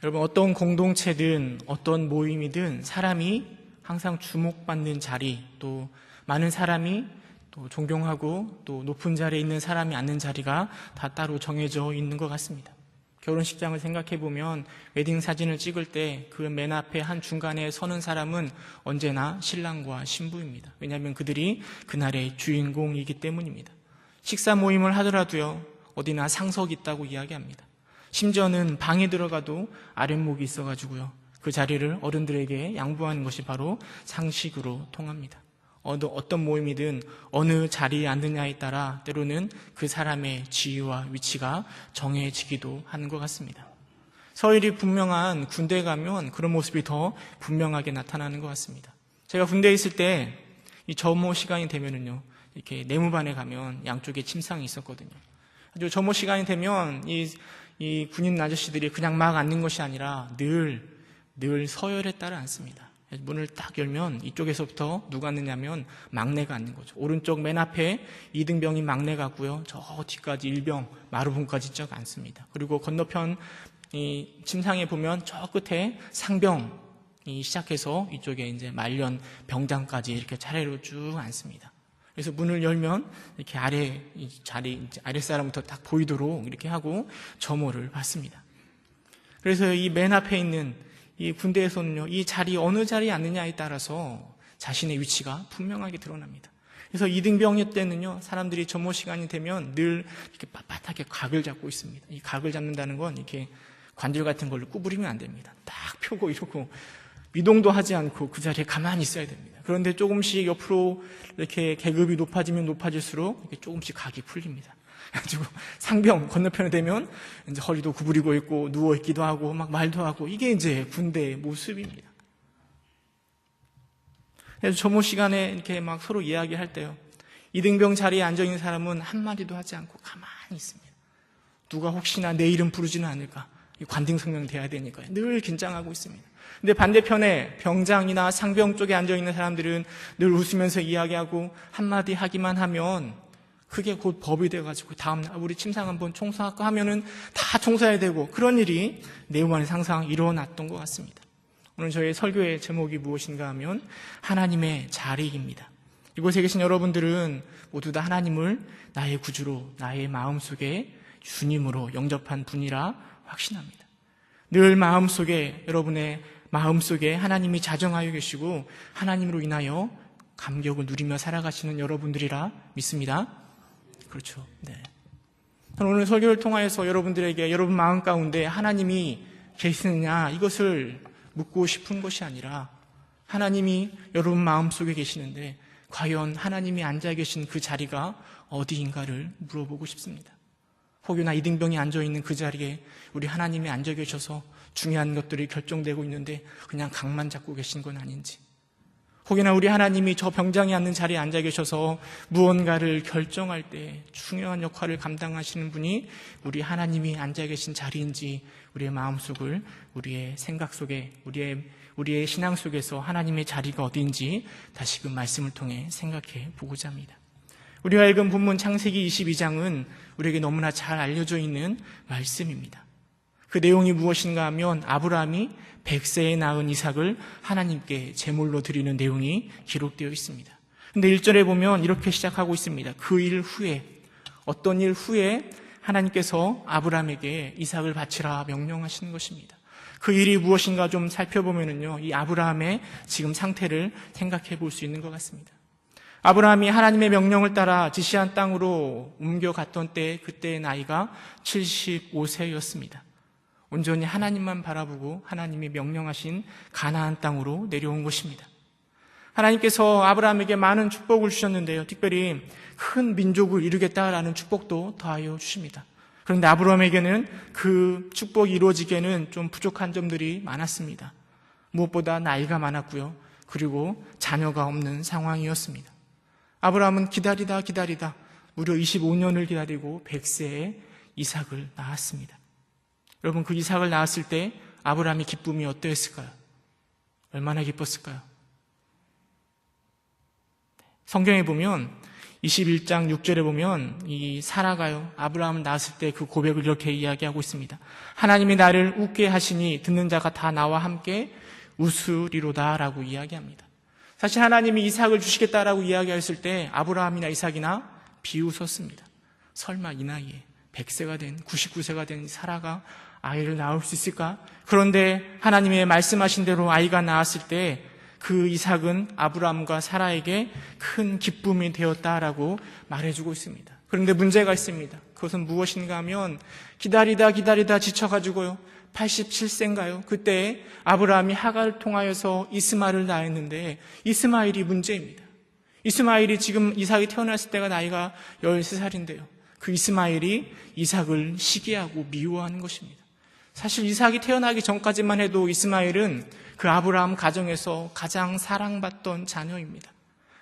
여러분, 어떤 공동체든 어떤 모임이든 사람이 항상 주목받는 자리, 또 많은 사람이 또 존경하고 또 높은 자리에 있는 사람이 앉는 자리가 다 따로 정해져 있는 것 같습니다. 결혼식장을 생각해 보면 웨딩 사진을 찍을 때 그 맨 앞에 한 중간에 서는 사람은 언제나 신랑과 신부입니다. 왜냐하면 그들이 그날의 주인공이기 때문입니다. 식사 모임을 하더라도요, 어디나 상석이 있다고 이야기합니다. 심지어는 방에 들어가도 아랫목이 있어가지고요, 그 자리를 어른들에게 양보하는 것이 바로 상식으로 통합니다. 어떤 모임이든 어느 자리에 앉느냐에 따라 때로는 그 사람의 지위와 위치가 정해지기도 하는 것 같습니다. 서열이 분명한 군대에 가면 그런 모습이 더 분명하게 나타나는 것 같습니다. 제가 군대에 있을 때 이 점호 시간이 되면은요, 이렇게 내무반에 가면 양쪽에 침상이 있었거든요. 아주 점호 시간이 되면 이 군인 아저씨들이 그냥 막 앉는 것이 아니라 늘 서열에 따라 앉습니다. 문을 딱 열면 이쪽에서부터 누가 앉느냐면 막내가 앉는 거죠. 오른쪽 맨 앞에 2등병이 막내가 앉고요, 저 뒤까지 1병, 마루분까지 쭉 앉습니다. 그리고 건너편 이 침상에 보면 저 끝에 상병이 시작해서 이쪽에 이제 말년 병장까지 이렇게 차례로 쭉 앉습니다. 그래서 문을 열면 이렇게 아랫사람부터 딱 보이도록 이렇게 하고 점호를 받습니다. 그래서 이 맨 앞에 있는 이 군대에서는요, 이 자리, 어느 자리에 앉느냐에 따라서 자신의 위치가 분명하게 드러납니다. 그래서 2등병 때는요, 사람들이 점호 시간이 되면 늘 이렇게 빳빳하게 각을 잡고 있습니다. 이 각을 잡는다는 건 이렇게 관절 같은 걸로 구부리면 안 됩니다. 딱 펴고 이러고 미동도 하지 않고 그 자리에 가만히 있어야 됩니다. 그런데 조금씩 옆으로 이렇게 계급이 높아지면 높아질수록 이렇게 조금씩 각이 풀립니다. 그래가지고 상병 건너편에 되면 이제 허리도 구부리고 있고 누워 있기도 하고 막 말도 하고, 이게 이제 군대의 모습입니다. 그래서 점호 시간에 이렇게 막 서로 이야기할 때요, 2등병 자리에 앉아 있는 사람은 한마디도 하지 않고 가만히 있습니다. 누가 혹시나 내 이름 부르지는 않을까, 관등성명 돼야 되니까요, 늘 긴장하고 있습니다. 근데 반대편에 병장이나 상병 쪽에 앉아 있는 사람들은 늘 웃으면서 이야기하고 한마디 하기만 하면 그게 곧 법이 돼가지고 다음날 우리 침상 한번 청소할까 하면은 다 청소해야 되고, 그런 일이 내무반에 항상 일어났던 것 같습니다. 오늘 저희 설교의 제목이 무엇인가 하면 하나님의 자리입니다. 이곳에 계신 여러분들은 모두 다 하나님을 나의 구주로, 나의 마음속에 주님으로 영접한 분이라 확신합니다. 늘 마음속에, 여러분의 마음속에 하나님이 자정하여 계시고 하나님으로 인하여 감격을 누리며 살아가시는 여러분들이라 믿습니다. 그렇죠. 네. 오늘 설교를 통하여서 여러분들에게 여러분 마음 가운데 하나님이 계시느냐, 이것을 묻고 싶은 것이 아니라 하나님이 여러분 마음속에 계시는데 과연 하나님이 앉아 계신 그 자리가 어디인가를 물어보고 싶습니다. 혹여나 2등병이 앉아있는 그 자리에 우리 하나님이 앉아 계셔서 중요한 것들이 결정되고 있는데 그냥 각만 잡고 계신 건 아닌지, 혹여나 우리 하나님이 저 병장이 앉는 자리에 앉아 계셔서 무언가를 결정할 때 중요한 역할을 감당하시는 분이 우리 하나님이 앉아 계신 자리인지, 우리의 마음속을, 우리의 생각 속에, 우리의 신앙 속에서 하나님의 자리가 어디인지 다시금 말씀을 통해 생각해 보고자 합니다. 우리가 읽은 본문 창세기 22장은 우리에게 너무나 잘 알려져 있는 말씀입니다. 그 내용이 무엇인가 하면 아브라함이 100세에 낳은 이삭을 하나님께 제물로 드리는 내용이 기록되어 있습니다. 근데 1절에 보면 이렇게 시작하고 있습니다. 그 일 후에, 어떤 일 후에 하나님께서 아브라함에게 이삭을 바치라 명령하시는 것입니다. 그 일이 무엇인가 좀 살펴보면요, 이 아브라함의 지금 상태를 생각해 볼 수 있는 것 같습니다. 아브라함이 하나님의 명령을 따라 지시한 땅으로 옮겨갔던 때, 그때의 나이가 75세였습니다. 온전히 하나님만 바라보고 하나님이 명령하신 가나안 땅으로 내려온 것입니다. 하나님께서 아브라함에게 많은 축복을 주셨는데요, 특별히 큰 민족을 이루겠다라는 축복도 더하여 주십니다. 그런데 아브라함에게는 그 축복이 이루어지기에는 좀 부족한 점들이 많았습니다. 무엇보다 나이가 많았고요, 그리고 자녀가 없는 상황이었습니다. 아브라함은 기다리다 무려 25년을 기다리고 100세에 이삭을 낳았습니다. 여러분, 그 이삭을 낳았을 때 아브라함의 기쁨이 어떠했을까요? 얼마나 기뻤을까요? 성경에 보면 21장 6절에 보면 이 사라가요, 아브라함을 낳았을 때 그 고백을 이렇게 이야기하고 있습니다. 하나님이 나를 웃게 하시니 듣는 자가 다 나와 함께 웃으리로다 라고 이야기합니다. 사실 하나님이 이삭을 주시겠다라고 이야기했을 때 아브라함이나 이삭이나 비웃었습니다. 설마 이 나이에 100세가 된 99세가 된 사라가 아이를 낳을 수 있을까? 그런데 하나님의 말씀하신 대로 아이가 나왔을 때 그 이삭은 아브라함과 사라에게 큰 기쁨이 되었다라고 말해주고 있습니다. 그런데 문제가 있습니다. 그것은 무엇인가 하면 기다리다 지쳐가지고요, 87세인가요? 그때 아브라함이 하갈을 통하여서 이스마엘을 낳았는데 이스마엘이 문제입니다. 이스마엘이 지금 이삭이 태어났을 때가 나이가 13살인데요. 그 이스마엘이 이삭을 시기하고 미워하는 것입니다. 사실 이삭이 태어나기 전까지만 해도 이스마엘은 그 아브라함 가정에서 가장 사랑받던 자녀입니다.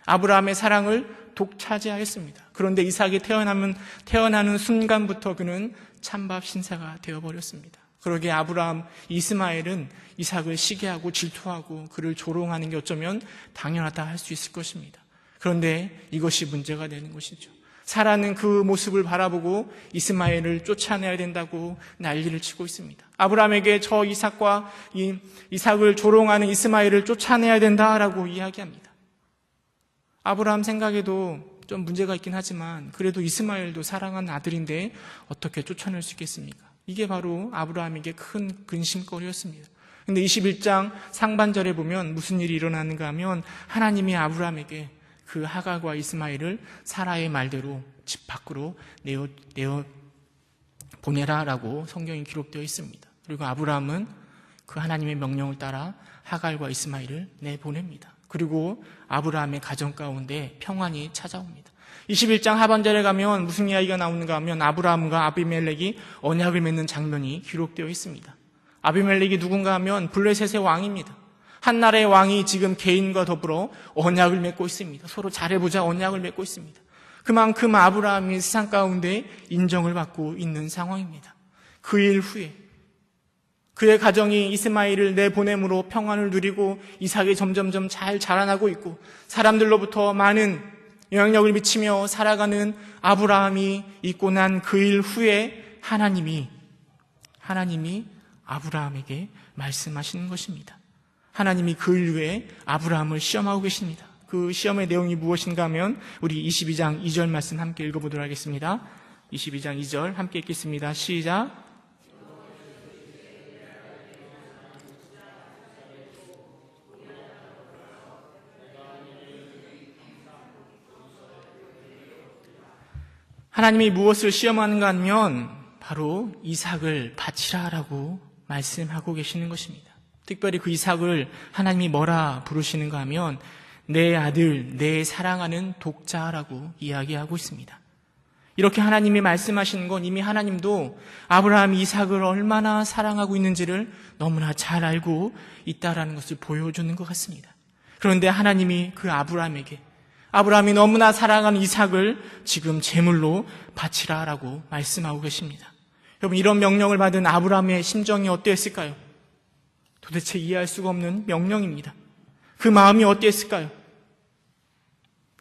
아브라함의 사랑을 독차지하였습니다. 그런데 이삭이 태어나는 순간부터 그는 찬밥 신세가 되어버렸습니다. 그러기에 아브라함, 이스마엘은 이삭을 시기하고 질투하고 그를 조롱하는 게 어쩌면 당연하다 할 수 있을 것입니다. 그런데 이것이 문제가 되는 것이죠. 사라는 그 모습을 바라보고 이스마엘을 쫓아내야 된다고 난리를 치고 있습니다. 아브라함에게 저 이삭을 조롱하는 이스마엘을 쫓아내야 된다라고 이야기합니다. 아브라함 생각에도 좀 문제가 있긴 하지만 그래도 이스마엘도 사랑하는 아들인데 어떻게 쫓아낼 수 있겠습니까? 이게 바로 아브라함에게 큰 근심거리였습니다. 그런데 21장 상반절에 보면 무슨 일이 일어나는가 하면 하나님이 아브라함에게 그 하갈과 이스마엘을 사라의 말대로 집 밖으로 내어 보내라라고 성경이 기록되어 있습니다. 그리고 아브라함은 그 하나님의 명령을 따라 하갈과 이스마엘을 내보냅니다. 그리고 아브라함의 가정 가운데 평안이 찾아옵니다. 21장 하반절에 가면 무슨 이야기가 나오는가 하면 아브라함과 아비멜렉이 언약을 맺는 장면이 기록되어 있습니다. 아비멜렉이 누군가 하면 블레셋의 왕입니다. 한나라의 왕이 지금 개인과 더불어 언약을 맺고 있습니다. 서로 잘해보자 언약을 맺고 있습니다. 그만큼 아브라함이 세상 가운데 인정을 받고 있는 상황입니다. 그 일 후에 그의 가정이 이스마엘을 내보냄으로 평안을 누리고 이삭이 점점점 잘 자라나고 있고 사람들로부터 많은 영향력을 미치며 살아가는 아브라함이 있고 난 그 일 후에 하나님이 아브라함에게 말씀하시는 것입니다. 하나님이 그 일 후에 아브라함을 시험하고 계십니다. 그 시험의 내용이 무엇인가 하면 우리 22장 2절 말씀 함께 읽어보도록 하겠습니다. 22장 2절 함께 읽겠습니다. 시작. 하나님이 무엇을 시험하는가 하면 바로 이삭을 바치라라고 말씀하고 계시는 것입니다. 특별히 그 이삭을 하나님이 뭐라 부르시는가 하면 내 아들, 내 사랑하는 독자라고 이야기하고 있습니다. 이렇게 하나님이 말씀하시는 건 이미 하나님도 아브라함이 이삭을 얼마나 사랑하고 있는지를 너무나 잘 알고 있다라는 것을 보여주는 것 같습니다. 그런데 하나님이 그 아브라함이 너무나 사랑하는 이삭을 지금 제물로 바치라라고 말씀하고 계십니다. 여러분, 이런 명령을 받은 아브라함의 심정이 어땠을까요? 도대체 이해할 수가 없는 명령입니다. 그 마음이 어땠을까요?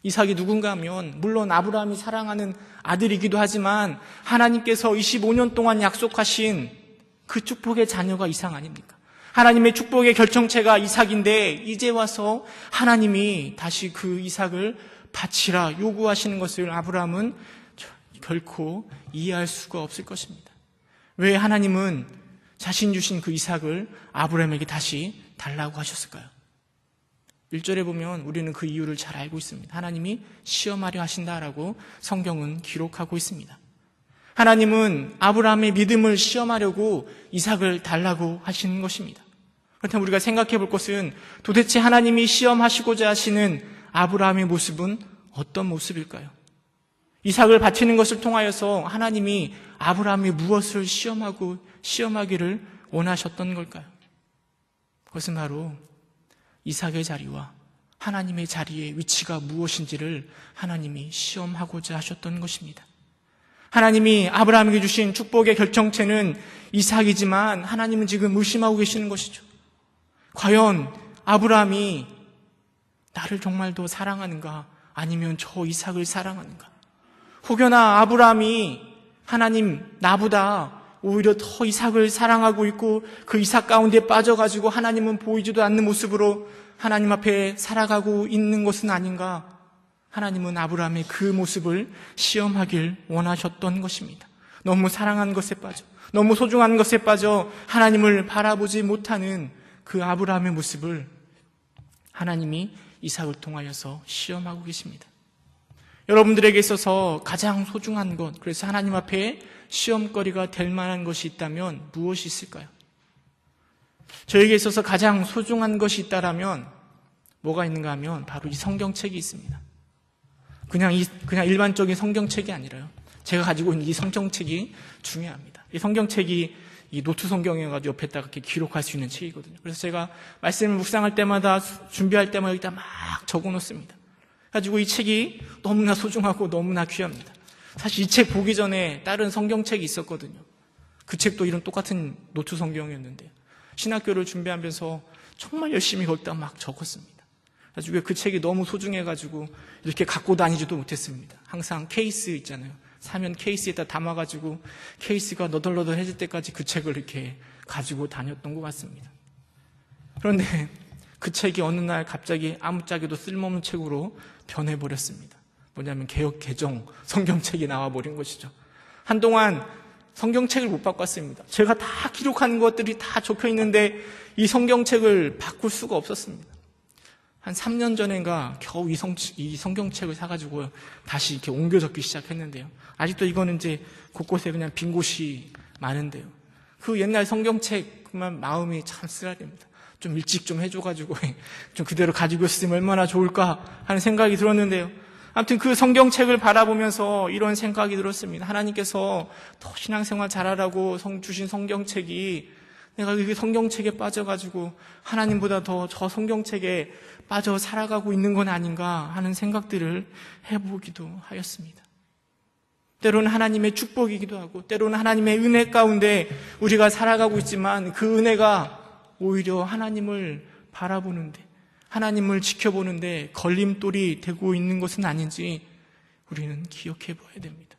이삭이 누군가 하면 물론 아브라함이 사랑하는 아들이기도 하지만 하나님께서 25년 동안 약속하신 그 축복의 자녀가 이삭 아닙니까? 하나님의 축복의 결정체가 이삭인데 이제 와서 하나님이 다시 그 이삭을 바치라 요구하시는 것을 아브라함은 결코 이해할 수가 없을 것입니다. 왜 하나님은 자신 주신 그 이삭을 아브라함에게 다시 달라고 하셨을까요? 1절에 보면 우리는 그 이유를 잘 알고 있습니다. 하나님이 시험하려 하신다라고 성경은 기록하고 있습니다. 하나님은 아브라함의 믿음을 시험하려고 이삭을 달라고 하시는 것입니다. 그렇다면 우리가 생각해 볼 것은 도대체 하나님이 시험하시고자 하시는 아브라함의 모습은 어떤 모습일까요? 이삭을 바치는 것을 통하여서 하나님이 아브라함이 무엇을 시험하기를 원하셨던 걸까요? 그것은 바로 이삭의 자리와 하나님의 자리의 위치가 무엇인지를 하나님이 시험하고자 하셨던 것입니다. 하나님이 아브라함에게 주신 축복의 결정체는 이삭이지만 하나님은 지금 의심하고 계시는 것이죠. 과연 아브라함이 나를 정말 더 사랑하는가? 아니면 저 이삭을 사랑하는가? 혹여나 아브라함이 하나님 나보다 오히려 더 이삭을 사랑하고 있고 그 이삭 가운데 빠져가지고 하나님은 보이지도 않는 모습으로 하나님 앞에 살아가고 있는 것은 아닌가? 하나님은 아브라함의 그 모습을 시험하길 원하셨던 것입니다. 너무 사랑한 것에 빠져, 너무 소중한 것에 빠져 하나님을 바라보지 못하는 그 아브라함의 모습을 하나님이 이삭을 통하여서 시험하고 계십니다. 여러분들에게 있어서 가장 소중한 것, 그래서 하나님 앞에 시험거리가 될 만한 것이 있다면 무엇이 있을까요? 저에게 있어서 가장 소중한 것이 있다라면 뭐가 있는가 하면 바로 이 성경책이 있습니다. 그냥 일반적인 성경책이 아니라요. 제가 가지고 있는 이 성경책이 중요합니다. 이 성경책이 이 노트 성경이어가지고 옆에다가 이렇게 기록할 수 있는 책이거든요. 그래서 제가 말씀을 묵상할 때마다, 준비할 때마다 여기다 막 적어 놓습니다. 가지고 이 책이 너무나 소중하고 너무나 귀합니다. 사실 이 책 보기 전에 다른 성경책이 있었거든요. 그 책도 이런 똑같은 노트 성경이었는데 신학교를 준비하면서 정말 열심히 거기다 막 적었습니다. 가지고 그 책이 너무 소중해가지고 이렇게 갖고 다니지도 못했습니다. 항상 케이스 있잖아요. 사면 케이스에다 담아가지고 케이스가 너덜너덜해질 때까지 그 책을 이렇게 가지고 다녔던 것 같습니다. 그런데 그 책이 어느 날 갑자기 아무짝에도 쓸모없는 책으로 변해버렸습니다. 뭐냐면 개역 개정 성경책이 나와버린 것이죠. 한동안 성경책을 못 바꿨습니다. 제가 다 기록한 것들이 다 적혀 있는데 이 성경책을 바꿀 수가 없었습니다. 한 3년 전인가 겨우 이 성경책을 사가지고 다시 이렇게 옮겨 적기 시작했는데요. 아직도 이거는 이제 곳곳에 그냥 빈 곳이 많은데요. 그 옛날 성경책 그만 마음이 참 쓰라립니다. 좀 일찍 좀 해줘가지고 좀 그대로 가지고 있으면 얼마나 좋을까 하는 생각이 들었는데요. 아무튼 그 성경책을 바라보면서 이런 생각이 들었습니다. 하나님께서 더 신앙생활 잘하라고 주신 성경책이 내가 그 성경책에 빠져가지고 하나님보다 더 저 성경책에 빠져 살아가고 있는 건 아닌가 하는 생각들을 해보기도 하였습니다. 때로는 하나님의 축복이기도 하고 때로는 하나님의 은혜 가운데 우리가 살아가고 있지만 그 은혜가 오히려 하나님을 바라보는데 하나님을 지켜보는데 걸림돌이 되고 있는 것은 아닌지 우리는 기억해 봐야 됩니다.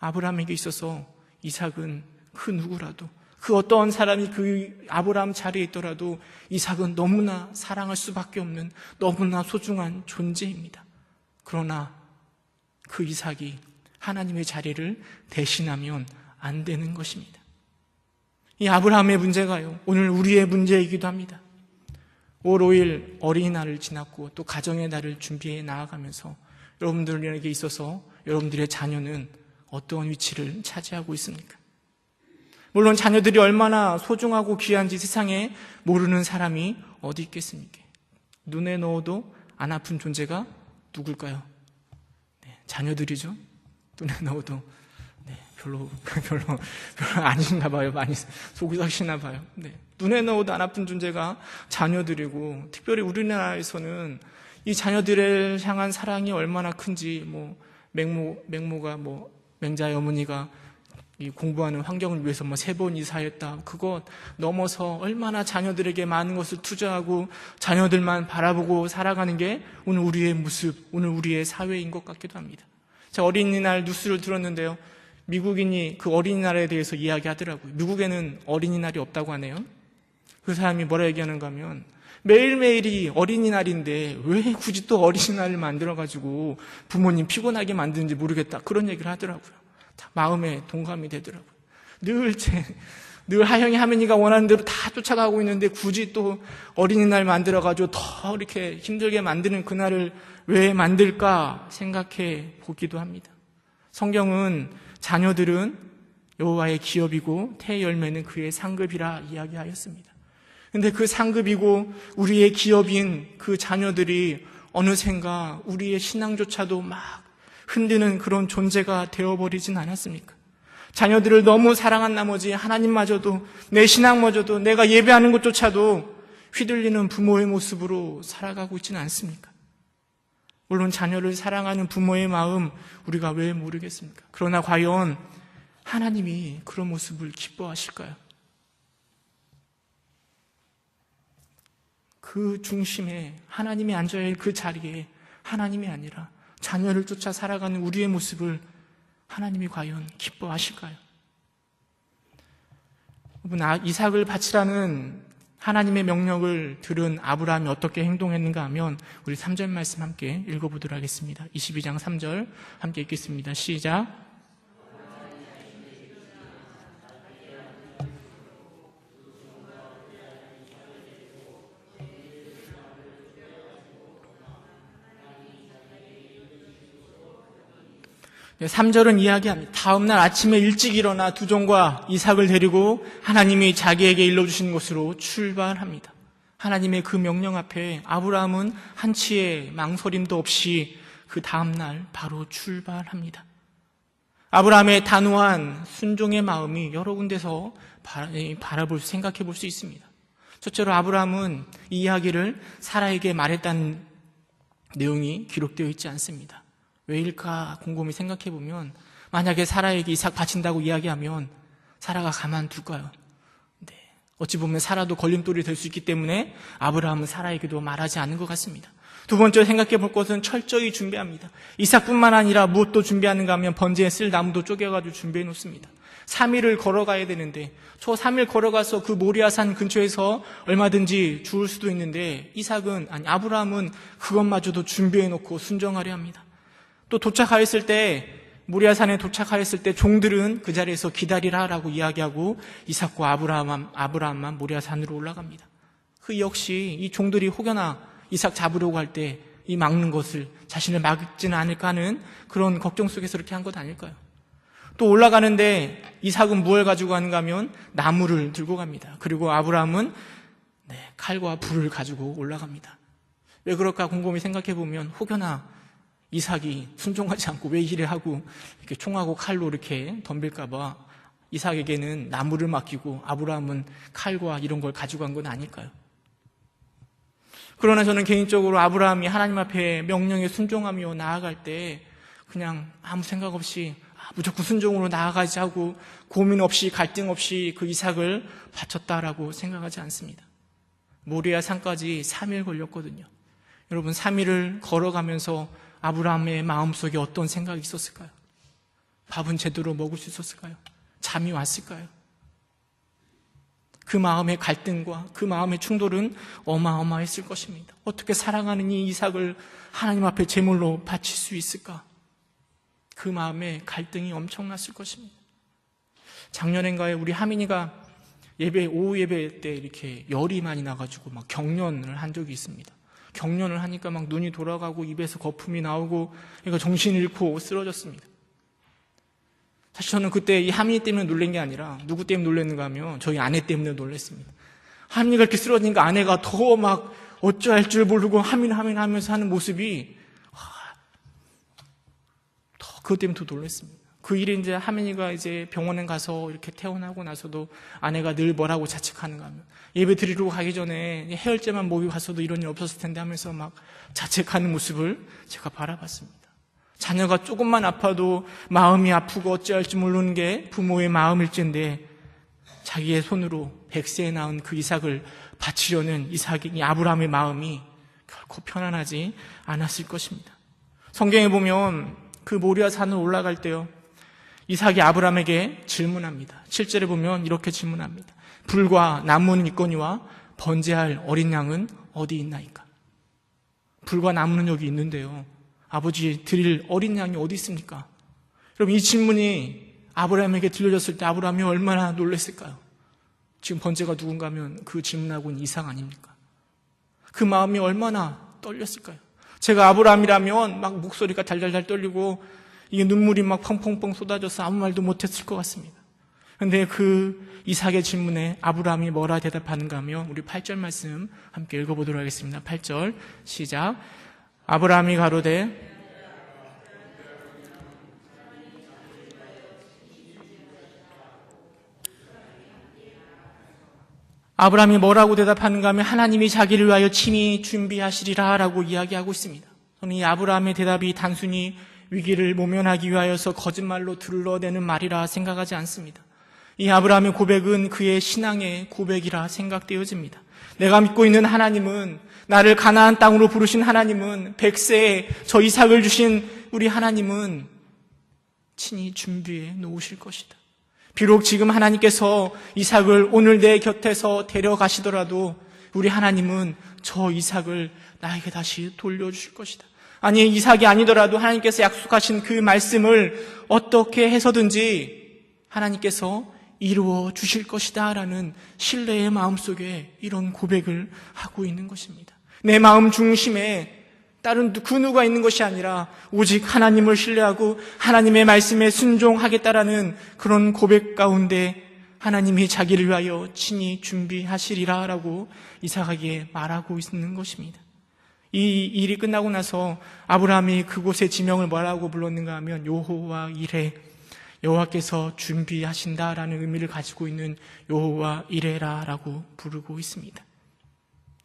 아브라함에게 있어서 이삭은 그 누구라도 그 어떤 사람이 그 아브라함 자리에 있더라도 이삭은 너무나 사랑할 수밖에 없는 너무나 소중한 존재입니다. 그러나 그 이삭이 하나님의 자리를 대신하면 안 되는 것입니다. 이 아브라함의 문제가요, 오늘 우리의 문제이기도 합니다. 올 5일 어린이날을 지났고 또 가정의 날을 준비해 나아가면서 여러분들에게 있어서 여러분들의 자녀는 어떠한 위치를 차지하고 있습니까? 물론 자녀들이 얼마나 소중하고 귀한지 세상에 모르는 사람이 어디 있겠습니까? 눈에 넣어도 안 아픈 존재가 누굴까요? 네, 자녀들이죠. 눈에 넣어도 별로 아닌가 봐요. 많이 속이 삭히나 봐요. 네. 눈에 넣어도 안 아픈 존재가 자녀들이고, 특별히 우리나라에서는 이 자녀들을 향한 사랑이 얼마나 큰지, 맹모가 맹자의 어머니가 이 공부하는 환경을 위해서 3번 이사했다. 그것 넘어서 얼마나 자녀들에게 많은 것을 투자하고 자녀들만 바라보고 살아가는 게 오늘 우리의 모습, 오늘 우리의 사회인 것 같기도 합니다. 제가 어린이날 뉴스를 들었는데요. 미국인이 그 어린이날에 대해서 이야기하더라고요. 미국에는 어린이날이 없다고 하네요. 그 사람이 뭐라 얘기하는가 하면 매일매일이 어린이날인데 왜 굳이 또 어린이날을 만들어가지고 부모님 피곤하게 만드는지 모르겠다. 그런 얘기를 하더라고요. 마음에 동감이 되더라고요. 늘 하영이 하민이가 원하는 대로 다 쫓아가고 있는데 굳이 또 어린이날 만들어가지고 더 이렇게 힘들게 만드는 그날을 왜 만들까 생각해 보기도 합니다. 성경은 자녀들은 여호와의 기업이고 태의 열매는 그의 상급이라 이야기하였습니다. 그런데 그 상급이고 우리의 기업인 그 자녀들이 어느샌가 우리의 신앙조차도 막 흔드는 그런 존재가 되어버리진 않았습니까? 자녀들을 너무 사랑한 나머지 하나님마저도 내 신앙마저도 내가 예배하는 것조차도 휘둘리는 부모의 모습으로 살아가고 있지는 않습니까? 물론 자녀를 사랑하는 부모의 마음 우리가 왜 모르겠습니까? 그러나 과연 하나님이 그런 모습을 기뻐하실까요? 그 중심에 하나님이 앉아야 할 그 자리에 하나님이 아니라 자녀를 쫓아 살아가는 우리의 모습을 하나님이 과연 기뻐하실까요? 여러분, 이삭을 바치라는 하나님의 명령을 들은 아브라함이 어떻게 행동했는가 하면 우리 3절 말씀 함께 읽어보도록 하겠습니다. 22장 3절 함께 읽겠습니다. 시작. 네, 3절은 이야기합니다. 다음날 아침에 일찍 일어나 두 종과 이삭을 데리고 하나님이 자기에게 일러주신 곳으로 출발합니다. 하나님의 그 명령 앞에 아브라함은 한치의 망설임도 없이 그 다음날 바로 출발합니다. 아브라함의 단호한 순종의 마음이 여러 군데서 생각해 볼 수 있습니다. 첫째로 아브라함은 이 이야기를 사라에게 말했다는 내용이 기록되어 있지 않습니다. 왜일까 곰곰이 생각해 보면 만약에 사라에게 이삭 바친다고 이야기하면 사라가 가만둘까요? 네. 어찌 보면 사라도 걸림돌이 될 수 있기 때문에 아브라함은 사라에게도 말하지 않은 것 같습니다. 두 번째로 생각해 볼 것은 철저히 준비합니다. 이삭뿐만 아니라 무엇도 준비하는가 하면 번제에 쓸 나무도 쪼개가지고 준비해 놓습니다. 3일을 걸어가야 되는데 저 3일 걸어가서 그 모리아산 근처에서 얼마든지 죽을 수도 있는데 아브라함은 그것마저도 준비해 놓고 순종하려 합니다. 또 도착하였을 때 모리아산에 도착하였을 때 종들은 그 자리에서 기다리라라고 이야기하고 이삭과 아브라함만 모리아산으로 올라갑니다. 그 역시 이 종들이 혹여나 이삭 잡으려고 할 때 이 막는 것을 자신을 막지는 않을까 하는 그런 걱정 속에서 이렇게 한 것 아닐까요? 또 올라가는데 이삭은 무엇을 가지고 가는가 하면 나무를 들고 갑니다. 그리고 아브라함은 칼과 불을 가지고 올라갑니다. 왜 그럴까 곰곰이 생각해 보면 혹여나 이삭이 순종하지 않고 왜 이래 하고 이렇게 총하고 칼로 이렇게 덤빌까봐 이삭에게는 나무를 맡기고 아브라함은 칼과 이런 걸 가지고 간 건 아닐까요? 그러나 저는 개인적으로 아브라함이 하나님 앞에 명령에 순종하며 나아갈 때 그냥 아무 생각 없이 무조건 순종으로 나아가지 하고 고민 없이 갈등 없이 그 이삭을 바쳤다라고 생각하지 않습니다. 모리아 산까지 3일 걸렸거든요. 여러분 3일을 걸어가면서 아브라함의 마음속에 어떤 생각이 있었을까요? 밥은 제대로 먹을 수 있었을까요? 잠이 왔을까요? 그 마음의 갈등과 그 마음의 충돌은 어마어마했을 것입니다. 어떻게 사랑하는 이 이삭을 하나님 앞에 제물로 바칠 수 있을까? 그 마음의 갈등이 엄청났을 것입니다. 작년엔가에 우리 하민이가 오후 예배 때 이렇게 열이 많이 나가지고 막 경련을 한 적이 있습니다. 경련을 하니까 막 눈이 돌아가고 입에서 거품이 나오고 정신을 잃고 쓰러졌습니다. 사실 저는 그때 이 하민이 때문에 놀란 게 아니라 누구 때문에 놀랐는가 하면 저희 아내 때문에 놀랐습니다. 하민이가 이렇게 쓰러지니까 아내가 더 막 어찌할 줄 모르고 하민 하면서 하는 모습이 더 그것 때문에 더 놀랐습니다. 그 일이 이제 하민이가 이제 병원에 가서 이렇게 퇴원하고 나서도 아내가 늘 뭐라고 자책하는가 하면 예배 드리러 가기 전에 해열제만 먹이 가서도 이런 일 없었을 텐데 하면서 막 자책하는 모습을 제가 바라봤습니다. 자녀가 조금만 아파도 마음이 아프고 어찌할지 모르는 게 부모의 마음일진데 자기의 손으로 100세에 낳은 그 이삭을 바치려는 이 아브라함의 마음이 결코 편안하지 않았을 것입니다. 성경에 보면 그 모리아 산을 올라갈 때요 이삭이 아브라함에게 질문합니다. 7절에 보면 이렇게 질문합니다. 불과 나무는 있거니와 번제할 어린 양은 어디 있나이까? 불과 나무는 여기 있는데요. 아버지 드릴 어린 양이 어디 있습니까? 여러분 이 질문이 아브라함에게 들려졌을 때 아브라함이 얼마나 놀랐을까요? 지금 번제가 누군가 하면 그 질문하고는 이삭 아닙니까? 그 마음이 얼마나 떨렸을까요? 제가 아브라함이라면 막 목소리가 달달달 떨리고 이게 눈물이 막 펑펑펑 쏟아져서 아무 말도 못했을 것 같습니다. 그런데 그 이삭의 질문에 아브라함이 뭐라 대답하는가 하면 우리 8절 말씀 함께 읽어보도록 하겠습니다. 8절 시작. 아브라함이 가로되 아브라함이 뭐라고 대답하는가 하면 하나님이 자기를 위하여 친히 준비하시리라 라고 이야기하고 있습니다. 저는 이 아브라함의 대답이 단순히 위기를 모면하기 위하여서 거짓말로 둘러대는 말이라 생각하지 않습니다. 이 아브라함의 고백은 그의 신앙의 고백이라 생각되어집니다. 내가 믿고 있는 하나님은, 나를 가나안 땅으로 부르신 하나님은, 100세에 저 이삭을 주신 우리 하나님은 친히 준비해 놓으실 것이다. 비록 지금 하나님께서 이삭을 오늘 내 곁에서 데려가시더라도 우리 하나님은 저 이삭을 나에게 다시 돌려주실 것이다. 아니, 이삭이 아니더라도 하나님께서 약속하신 그 말씀을 어떻게 해서든지 하나님께서 이루어 주실 것이다 라는 신뢰의 마음속에 이런 고백을 하고 있는 것입니다. 내 마음 중심에 다른 그 누가 있는 것이 아니라 오직 하나님을 신뢰하고 하나님의 말씀에 순종하겠다라는 그런 고백 가운데 하나님이 자기를 위하여 친히 준비하시리라 라고 이삭에게 말하고 있는 것입니다. 이 일이 끝나고 나서 아브라함이 그곳의 지명을 뭐라고 불렀는가 하면 여호와 이레, 여호와께서 준비하신다라는 의미를 가지고 있는 여호와 이레라라고 부르고 있습니다.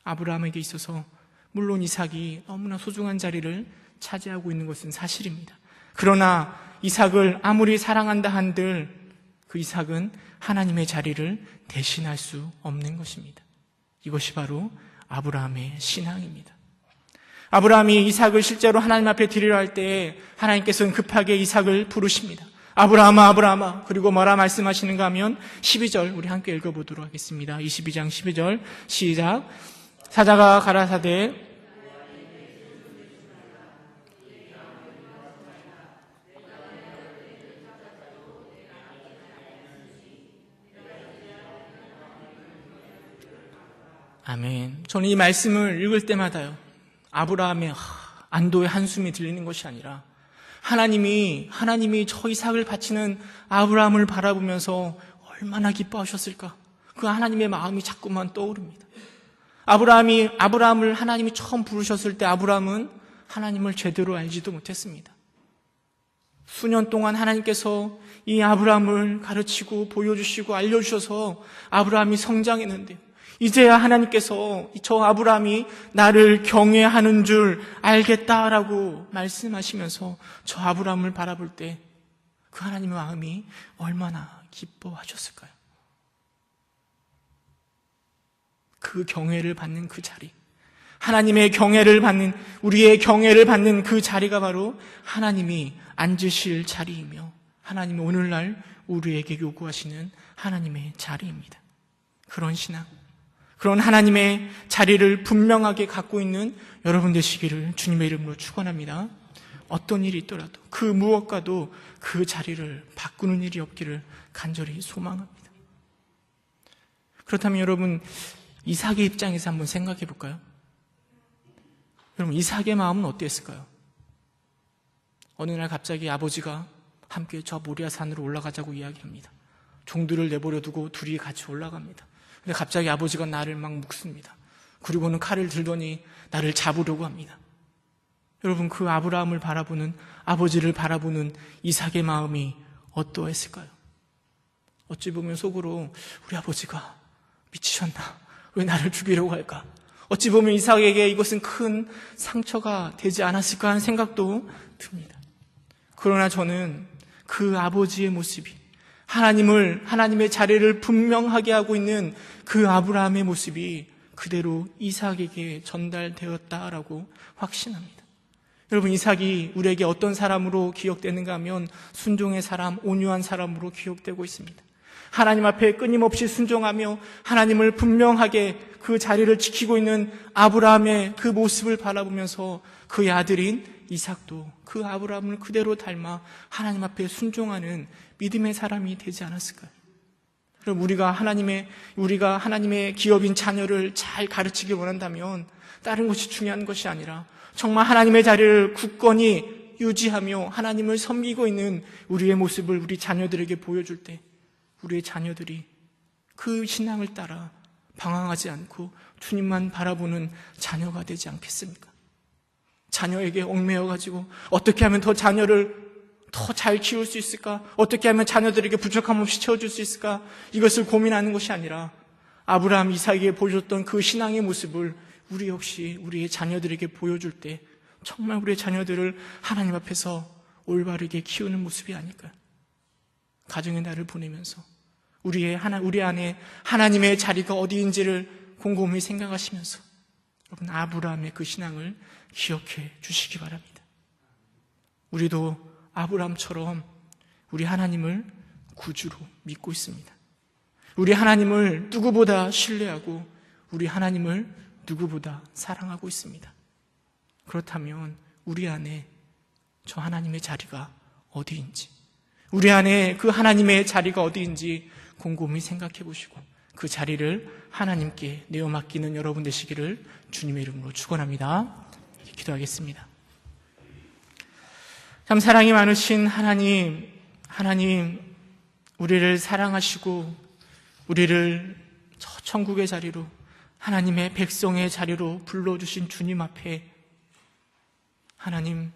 아브라함에게 있어서 물론 이삭이 너무나 소중한 자리를 차지하고 있는 것은 사실입니다. 그러나 이삭을 아무리 사랑한다 한들 그 이삭은 하나님의 자리를 대신할 수 없는 것입니다. 이것이 바로 아브라함의 신앙입니다. 아브라함이 이삭을 실제로 하나님 앞에 드리려 할 때 하나님께서는 급하게 이삭을 부르십니다. 아브라함아, 아브라함아. 그리고 뭐라 말씀하시는가 하면 12절 우리 함께 읽어보도록 하겠습니다. 22장 12절 시작. 사자가 가라사대 아멘. 저는 이 말씀을 읽을 때마다요, 아브라함의 안도의 한숨이 들리는 것이 아니라 하나님이 저 이삭을 바치는 아브라함을 바라보면서 얼마나 기뻐하셨을까, 그 하나님의 마음이 자꾸만 떠오릅니다. 아브라함을 하나님이 처음 부르셨을 때 아브라함은 하나님을 제대로 알지도 못했습니다. 수년 동안 하나님께서 이 아브라함을 가르치고 보여주시고 알려주셔서 아브라함이 성장했는데 이제야 하나님께서 저 아브라함이 나를 경외하는 줄 알겠다라고 말씀하시면서 저 아브라함을 바라볼 때 그 하나님의 마음이 얼마나 기뻐하셨을까요? 그 경외를 받는 그 자리, 하나님의 경외를 받는, 우리의 경외를 받는 그 자리가 바로 하나님이 앉으실 자리이며 하나님이 오늘날 우리에게 요구하시는 하나님의 자리입니다. 그런 신앙, 그런 하나님의 자리를 분명하게 갖고 있는 여러분 되시기를 주님의 이름으로 축원합니다. 어떤 일이 있더라도 그 무엇과도 그 자리를 바꾸는 일이 없기를 간절히 소망합니다. 그렇다면 여러분, 이삭의 입장에서 한번 생각해 볼까요? 여러분, 이삭의 마음은 어땠을까요? 어느 날 갑자기 아버지가 함께 저 모리아 산으로 올라가자고 이야기합니다. 종들을 내버려 두고 둘이 같이 올라갑니다. 근데 갑자기 아버지가 나를 막 묶습니다. 그리고는 칼을 들더니 나를 잡으려고 합니다. 여러분, 그 아브라함을 바라보는, 아버지를 바라보는 이삭의 마음이 어떠했을까요? 어찌 보면 속으로 우리 아버지가 미치셨나? 왜 나를 죽이려고 할까? 어찌 보면 이삭에게 이것은 큰 상처가 되지 않았을까 하는 생각도 듭니다. 그러나 저는 그 아버지의 모습이 하나님의 자리를 분명하게 하고 있는 그 아브라함의 모습이 그대로 이삭에게 전달되었다라고 확신합니다. 여러분, 이삭이 우리에게 어떤 사람으로 기억되는가 하면 순종의 사람, 온유한 사람으로 기억되고 있습니다. 하나님 앞에 끊임없이 순종하며 하나님을 분명하게 그 자리를 지키고 있는 아브라함의 그 모습을 바라보면서 그의 아들인 이삭도 그 아브라함을 그대로 닮아 하나님 앞에 순종하는 믿음의 사람이 되지 않았을까요? 그럼 우리가 하나님의 기업인 자녀를 잘 가르치기 원한다면 다른 것이 중요한 것이 아니라 정말 하나님의 자리를 굳건히 유지하며 하나님을 섬기고 있는 우리의 모습을 우리 자녀들에게 보여줄 때 우리의 자녀들이 그 신앙을 따라 방황하지 않고 주님만 바라보는 자녀가 되지 않겠습니까? 자녀에게 얽매여가지고 어떻게 하면 더 자녀를 더 잘 키울 수 있을까? 어떻게 하면 자녀들에게 부족함 없이 채워줄 수 있을까? 이것을 고민하는 것이 아니라 아브라함, 이삭에게 보여줬던 그 신앙의 모습을 우리 역시 우리의 자녀들에게 보여줄 때 정말 우리의 자녀들을 하나님 앞에서 올바르게 키우는 모습이 아닐까요? 가정의 날을 보내면서 우리 안에 하나님의 자리가 어디인지를 곰곰이 생각하시면서 여러분 아브라함의 그 신앙을 기억해 주시기 바랍니다. 우리도 아브라함처럼 우리 하나님을 구주로 믿고 있습니다. 우리 하나님을 누구보다 신뢰하고 우리 하나님을 누구보다 사랑하고 있습니다. 그렇다면 우리 안에 저 하나님의 자리가 어디인지, 우리 안에 그 하나님의 자리가 어디인지 곰곰이 생각해 보시고 그 자리를 하나님께 내어 맡기는 여러분 되시기를 주님의 이름으로 축원합니다. 기도하겠습니다. 참 사랑이 많으신 하나님, 우리를 사랑하시고 우리를 저 천국의 자리로, 하나님의 백성의 자리로 불러주신 주님 앞에 하나님,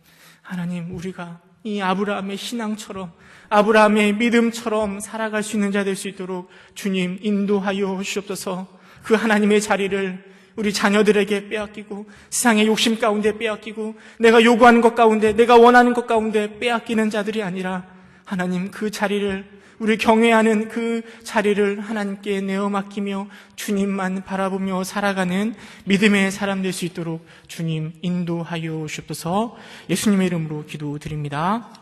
우리가 이 아브라함의 신앙처럼, 아브라함의 믿음처럼 살아갈 수 있는 자 될 수 있도록 주님 인도하여 주옵소서. 그 하나님의 자리를 우리 자녀들에게 빼앗기고 세상의 욕심 가운데 빼앗기고 내가 요구하는 것 가운데, 내가 원하는 것 가운데 빼앗기는 자들이 아니라 하나님 그 자리를, 우리 경외하는 그 자리를 하나님께 내어 맡기며 주님만 바라보며 살아가는 믿음의 사람 될 수 있도록 주님 인도하여 주옵소서. 예수님의 이름으로 기도드립니다.